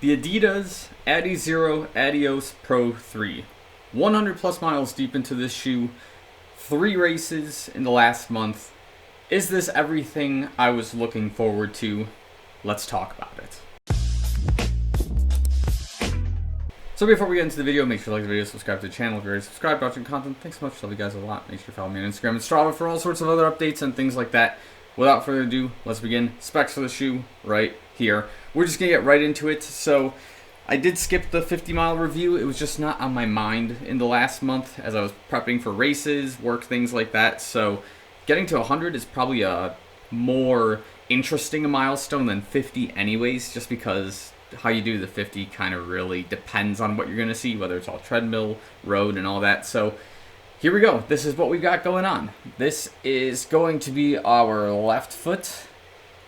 The Adidas Adizero Adios Pro 3. 100 plus miles deep into this shoe, 3 races in the last month. Is this everything I was looking forward to? Let's talk about it. So before we get into the video, make sure to like the video, subscribe to the channel if you're already subscribed, watching content. Thanks so much, love you guys a lot. Make sure to follow me on Instagram and Strava for all sorts of other updates and things like that. Without further ado, let's begin. Specs for the shoe right here. We're just gonna get right into it. So I did skip the 50-mile review. It was just not on my mind in the last month as I was prepping for races, work, things like that. So getting to 100 is probably a more interesting milestone than 50 anyways, just because how you do the 50 kind of really depends on what you're going to see, whether it's all treadmill, road, and all that. So here we go. This is what we've got going on. This is going to be our left foot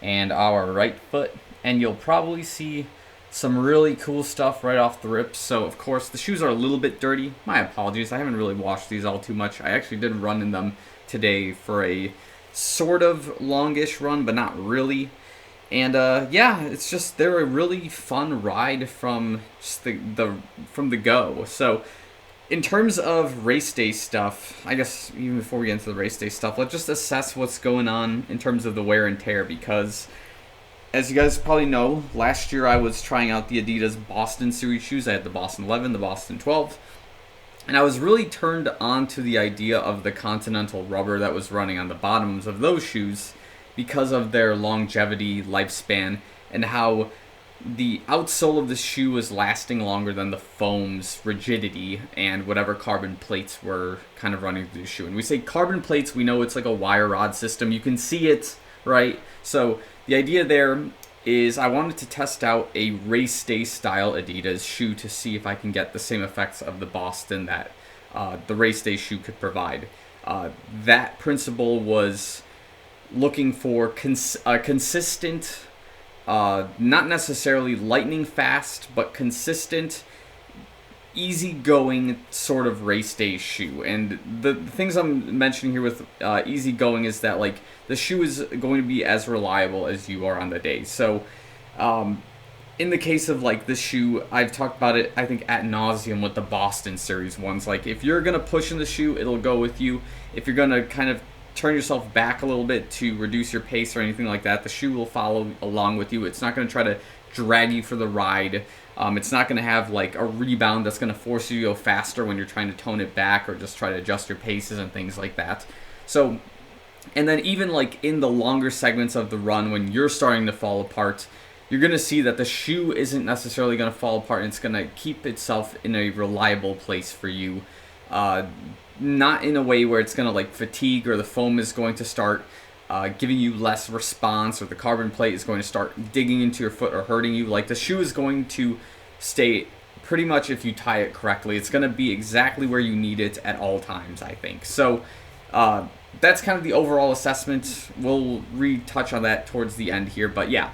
and our right foot, and you'll probably see some really cool stuff right off the rip. So of course the shoes are a little bit dirty. My apologies. I haven't really washed these all too much. I actually did run in them today for a sort of longish run, but not really. And yeah, it's just they're a really fun ride from just from the go. So in terms of race day stuff, I guess even before we get into the race day stuff, let's just assess what's going on in terms of the wear and tear, because as you guys probably know, last year I was trying out the Adidas Boston series shoes. I had the Boston 11, the Boston 12, and I was really turned on to the idea of the Continental rubber that was running on the bottoms of those shoes because of their longevity, lifespan, and how the outsole of the shoe was lasting longer than the foam's rigidity and whatever carbon plates were kind of running through the shoe. And we say carbon plates, we know it's like a wire rod system. You can see it, right? So the idea there is I wanted to test out a race day style Adidas shoe to see if I can get the same effects of the Boston that the race day shoe could provide. That principle was looking for consistent, not necessarily lightning fast, but consistent, easygoing sort of race day shoe. And the things I'm mentioning here with easygoing is that like the shoe is going to be as reliable as you are on the day. So in the case of like this shoe, I've talked about it I think ad nauseum with the Boston series ones. Like if you're gonna push in the shoe, it'll go with you. If you're gonna kind of turn yourself back a little bit to reduce your pace or anything like that, the shoe will follow along with you. It's not going to try to drag you for the ride. It's not going to have like a rebound that's going to force you to go faster when you're trying to tone it back or just try to adjust your paces and things like that. So, and then even like in the longer segments of the run when you're starting to fall apart, you're going to see that the shoe isn't necessarily going to fall apart, and it's going to keep itself in a reliable place for you. Not in a way where it's going to like fatigue, or the foam is going to start giving you less response, or the carbon plate is going to start digging into your foot or hurting you. Like the shoe is going to stay pretty much, if you tie it correctly, it's going to be exactly where you need it at all times, I think. So that's kind of the overall assessment. We'll retouch on that towards the end here. But yeah,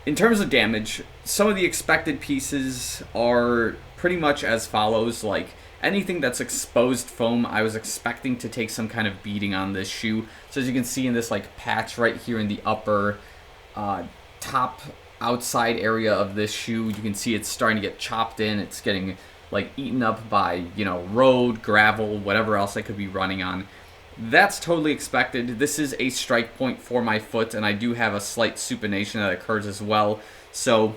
in terms of damage, some of the expected pieces are pretty much as follows. Like anything that's exposed foam, I was expecting to take some kind of beating on this shoe. So as you can see in this like patch right here in the upper top outside area of this shoe, you can see it's starting to get chopped in. It's getting like eaten up by, you know, road, gravel, whatever else I could be running on. That's totally expected. This is a strike point for my foot, and I do have a slight supination that occurs as well. So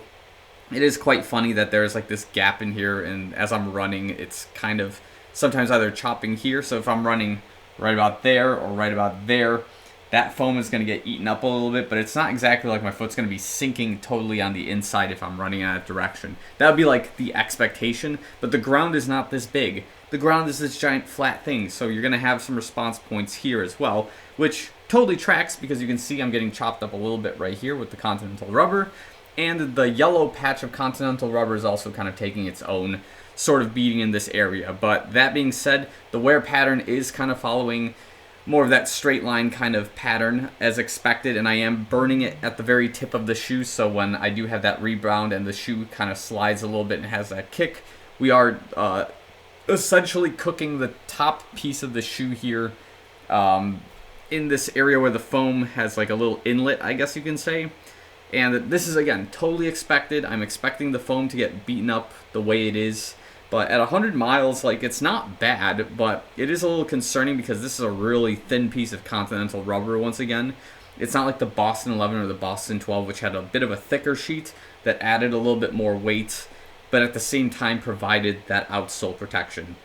it is quite funny that there's like this gap in here, and as I'm running, it's kind of sometimes either chopping here. So if I'm running right about there or right about there, that foam is going to get eaten up a little bit, but it's not exactly like my foot's going to be sinking totally on the inside if I'm running in that direction. That would be like the expectation, but the ground is not this big. The ground is this giant flat thing, so you're going to have some response points here as well, which totally tracks because you can see I'm getting chopped up a little bit right here with the Continental rubber. And the yellow patch of Continental rubber is also kind of taking its own sort of beating in this area. But that being said, the wear pattern is kind of following more of that straight line kind of pattern as expected, and I am burning it at the very tip of the shoe. So when I do have that rebound and the shoe kind of slides a little bit and has that kick, we are essentially cooking the top piece of the shoe here in this area where the foam has like a little inlet, I guess you can say. And this is, again, totally expected. I'm expecting the foam to get beaten up the way it is. But at 100 miles, like, it's not bad, but it is a little concerning because this is a really thin piece of Continental rubber once again. It's not like the Boston 11 or the Boston 12, which had a bit of a thicker sheet that added a little bit more weight, but at the same time provided that outsole protection.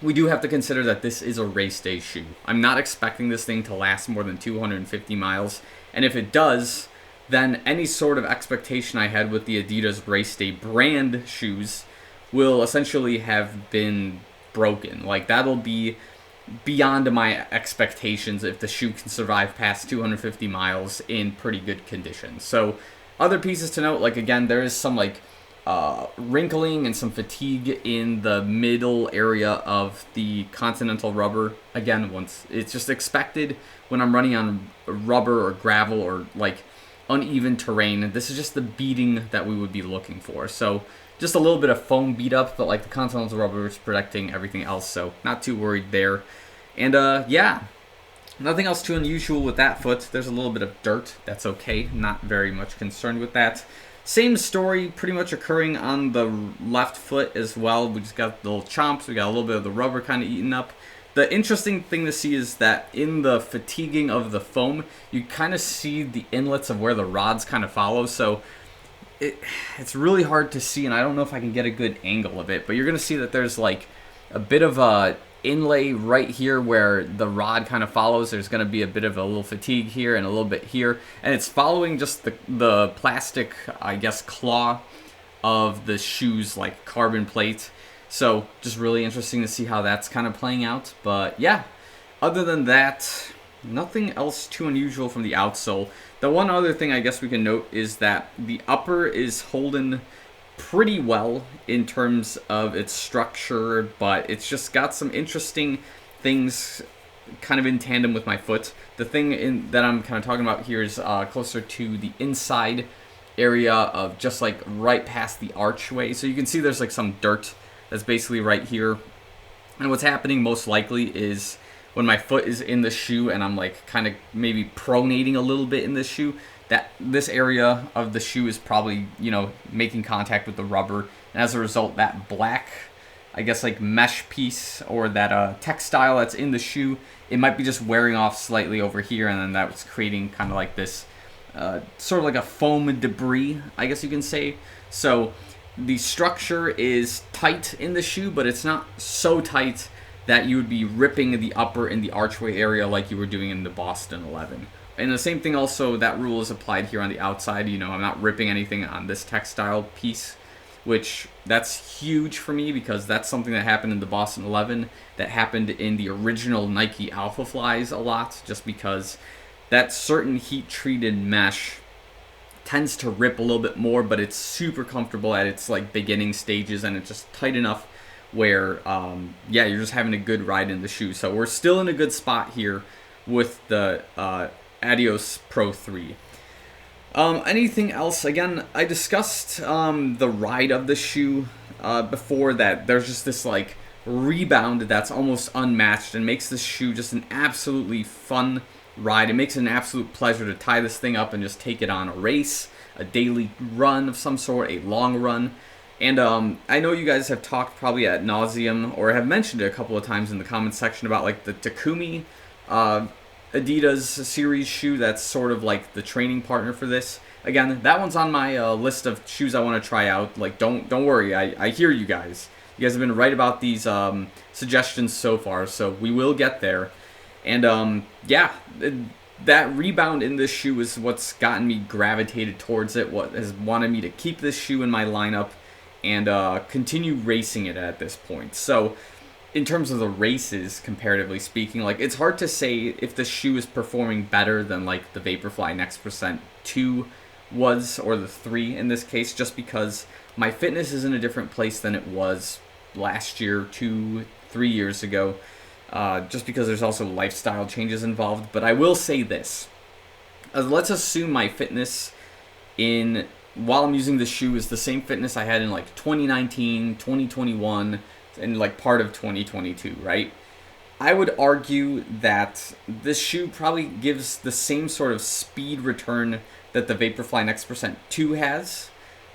We do have to consider that this is a race day shoe. I'm not expecting this thing to last more than 250 miles, and if it does, then any sort of expectation I had with the Adidas race day brand shoes will essentially have been broken. Like, that'll be beyond my expectations if the shoe can survive past 250 miles in pretty good conditions. So, other pieces to note, like, again, there is some, like, wrinkling and some fatigue in the middle area of the Continental rubber. Again, once it's just expected when I'm running on rubber or gravel or, like, uneven terrain. This is just the beating that we would be looking for. So just a little bit of foam beat up, but like the Continental rubber is protecting everything else, so not too worried there. And yeah, nothing else too unusual with that foot. There's a little bit of dirt. That's okay. Not very much concerned with that. Same story pretty much occurring on the left foot as well. We just got the little chomps. We got a little bit of the rubber kind of eaten up. The interesting thing to see is that in the fatiguing of the foam, you kind of see the inlets of where the rods kind of follow. So it's really hard to see, and I don't know if I can get a good angle of it, but you're going to see that there's like a bit of a inlay right here where the rod kind of follows. There's going to be a bit of a little fatigue here and a little bit here, and it's following just the plastic, I guess, claw of the shoe's like carbon plate. So just really interesting to see how that's kind of playing out. But yeah, other than that, nothing else too unusual from the outsole. The one other thing I guess we can note is that the upper is holding pretty well in terms of its structure, but it's just got some interesting things kind of in tandem with my foot. The thing that I'm kind of talking about here is closer to the inside area of just like right past the archway. So you can see there's like some dirt that's basically right here. And what's happening most likely is when my foot is in the shoe and I'm like kind of maybe pronating a little bit in this shoe, that this area of the shoe is probably, you know, making contact with the rubber. And as a result, that black, I guess, like mesh piece or that textile that's in the shoe, it might be just wearing off slightly over here, and then that's creating kind of like this sort of like a foam debris, I guess you can say. So the structure is tight in the shoe, but it's not so tight that you would be ripping the upper in the archway area like you were doing in the Boston 11. And the same thing also, that rule is applied here on the outside. You know, I'm not ripping anything on this textile piece, which that's huge for me because that's something that happened in the Boston 11, that happened in the original Nike Alpha Flies a lot, just because that certain heat-treated mesh tends to rip a little bit more, but it's super comfortable at its like beginning stages, and it's just tight enough where yeah, you're just having a good ride in the shoe. So we're still in a good spot here with the Adios Pro 3. Anything else? Again, I discussed the ride of the shoe before, that there's just this like rebound that's almost unmatched and makes this shoe just an absolutely fun ride. It makes it an absolute pleasure to tie this thing up and just take it on a race, a daily run of some sort, a long run. And I know you guys have talked probably ad nauseum, or have mentioned it a couple of times in the comments section, about like the Takumi Adidas series shoe that's sort of like the training partner for this. Again, that one's on my list of shoes I want to try out. Like, don't worry, I hear you guys. You guys have been right about these suggestions so far, so we will get there. And yeah, that rebound in this shoe is what's gotten me gravitated towards it, what has wanted me to keep this shoe in my lineup and continue racing it at this point. So in terms of the races, comparatively speaking, like, it's hard to say if the shoe is performing better than like the Vaporfly Next Percent 2 was, or the 3 in this case, just because my fitness is in a different place than it was last year, 2-3 years ago. Just because there's also lifestyle changes involved. But I will say this. Let's assume my fitness while I'm using the shoe is the same fitness I had in like 2019, 2021, and like part of 2022, right? I would argue that this shoe probably gives the same sort of speed return that the Vaporfly Next% 2 has,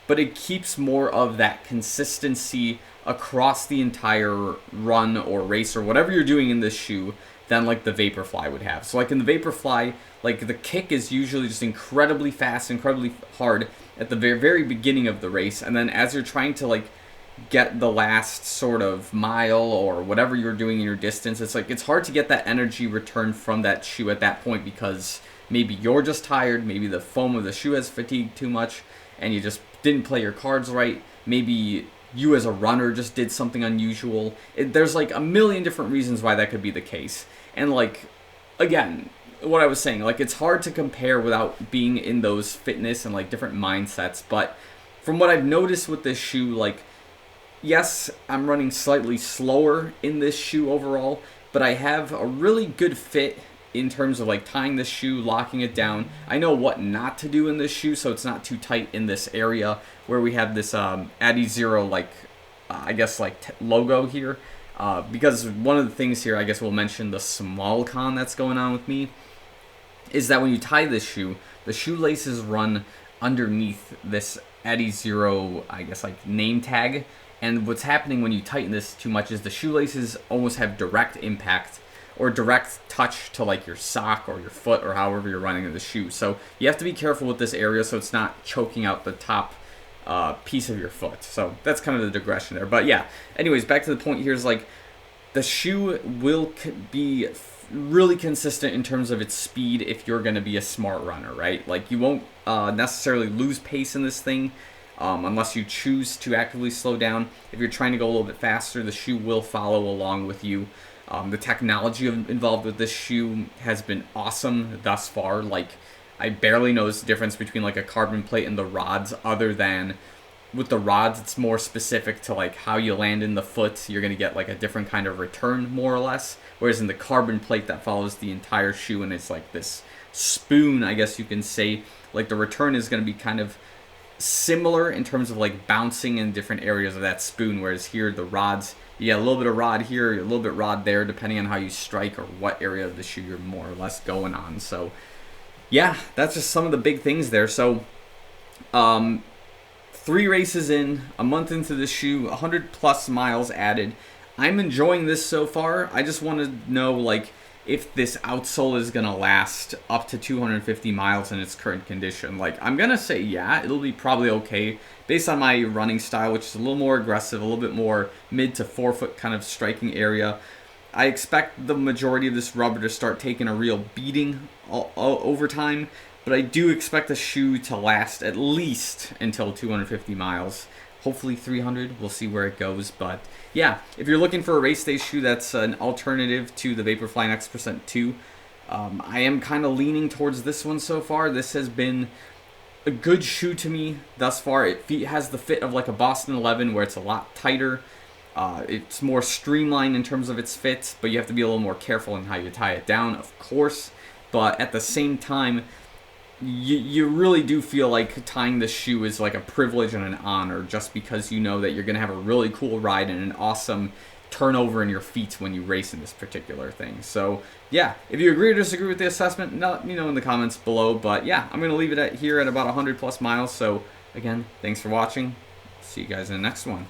but it keeps more of that consistency across the entire run or race or whatever you're doing in this shoe than like the Vaporfly would have. So like in the Vaporfly, like the kick is usually just incredibly fast, incredibly hard at the very, very beginning of the race, and then as you're trying to like get the last sort of mile or whatever you're doing in your distance, it's like it's hard to get that energy returned from that shoe at that point because maybe you're just tired, maybe the foam of the shoe has fatigued too much and you just didn't play your cards right, maybe you as a runner just did something unusual. There's like a million different reasons why that could be the case. And like, again, what I was saying, like it's hard to compare without being in those fitness and like different mindsets, but from what I've noticed with this shoe, like, yes, I'm running slightly slower in this shoe overall, but I have a really good fit in terms of like tying this shoe, locking it down. I know what not to do in this shoe, so it's not too tight in this area where we have this Adizero like I guess like logo here. Because one of the things here, I guess we'll mention the small con that's going on with me, is that when you tie this shoe, the shoelaces run underneath this Adizero, I guess like name tag. And what's happening when you tighten this too much is the shoelaces almost have direct impact or direct touch to like your sock or your foot or however you're running in the shoe. So you have to be careful with this area so it's not choking out the top piece of your foot. So that's kind of the digression there. But yeah, anyways, back to the point here is like the shoe will be really consistent in terms of its speed if you're going to be a smart runner, right? Like you won't necessarily lose pace in this thing unless you choose to actively slow down. If you're trying to go a little bit faster, the shoe will follow along with you. The technology involved with this shoe has been awesome thus far. Like, I barely notice the difference between like a carbon plate and the rods, other than with the rods, it's more specific to like how you land in the foot. You're going to get like a different kind of return, more or less. Whereas in the carbon plate, that follows the entire shoe and it's like this spoon, I guess you can say. Like the return is going to be kind of similar in terms of like bouncing in different areas of that spoon, whereas here the rods, you get a little bit of rod here, a little bit rod there, depending on how you strike or what area of the shoe you're more or less going on. So yeah, that's just some of the big things there. So 3 races in, a month into the shoe, 100 plus miles added. I'm enjoying this so far. I just want to know like if this outsole is going to last up to 250 miles in its current condition. Like, I'm going to say, yeah, it'll be probably okay based on my running style, which is a little more aggressive, a little bit more mid to forefoot kind of striking area. I expect the majority of this rubber to start taking a real beating over time, but I do expect the shoe to last at least until 250 miles. Hopefully 300, we'll see where it goes. But yeah, if you're looking for a race day shoe that's an alternative to the Vaporfly Next% 2, I am kind of leaning towards this one so far. This has been a good shoe to me thus far. It has the fit of like a Boston 11 where it's a lot tighter. It's more streamlined in terms of its fit, but you have to be a little more careful in how you tie it down, of course. But at the same time, you really do feel like tying this shoe is like a privilege and an honor, just because you know that you're going to have a really cool ride and an awesome turnover in your feet when you race in this particular thing. So yeah, if you agree or disagree with the assessment, let me know in the comments below. But yeah, I'm going to leave it here at about 100 plus miles. So again, thanks for watching. See you guys in the next one.